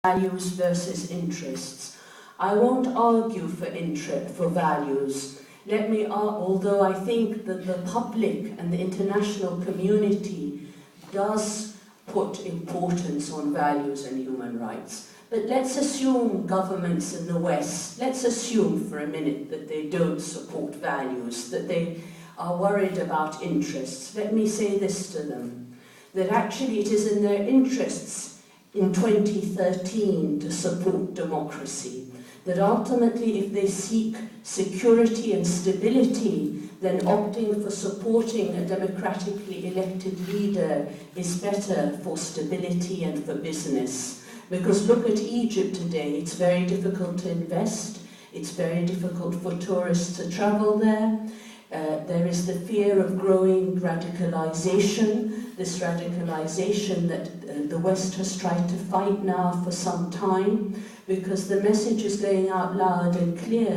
values versus interests. I won't argue for values. Although I think that the public and the international community does put importance on values and human rights. But let's assume governments in the West, let's assume for a minute that they don't support values, that they are worried about interests. Let me say this to them, that actually it is in their interests in 2013 to support democracy, that ultimately if they seek security and stability, then opting for supporting a democratically elected leader is better for stability and for business. Because look at Egypt today, it's very difficult to invest, it's very difficult for tourists to travel there. There is the fear of growing radicalization, this radicalization that the West has tried to fight now for some time, because the message is going out loud and clear.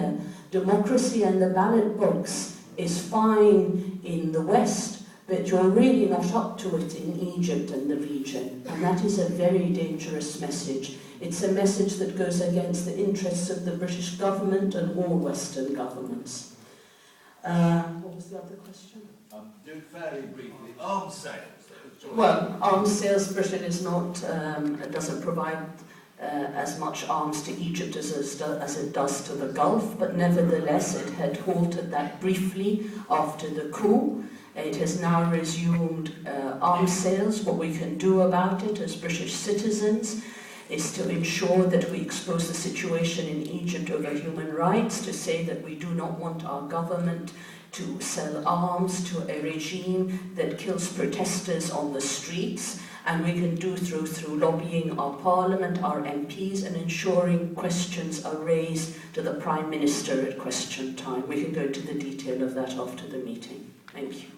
Democracy and the ballot box is fine in the West, but you're really not up to it in Egypt and the region. And that is a very dangerous message. It's a message that goes against the interests of the British government and all Western governments. What was the other question? Do it fairly briefly. Arms sales. Well, arms sales, Britain is not, doesn't provide as much arms to Egypt as it does to the Gulf, but nevertheless it had halted that briefly after the coup. It has now resumed arms sales. What we can do about it as British citizens is to ensure that we expose the situation in Egypt over human rights, to say that we do not want our government to sell arms to a regime that kills protesters on the streets, and we can do through lobbying our parliament, our MPs, and ensuring questions are raised to the Prime Minister at question time. We can go into the detail of that after the meeting. Thank you.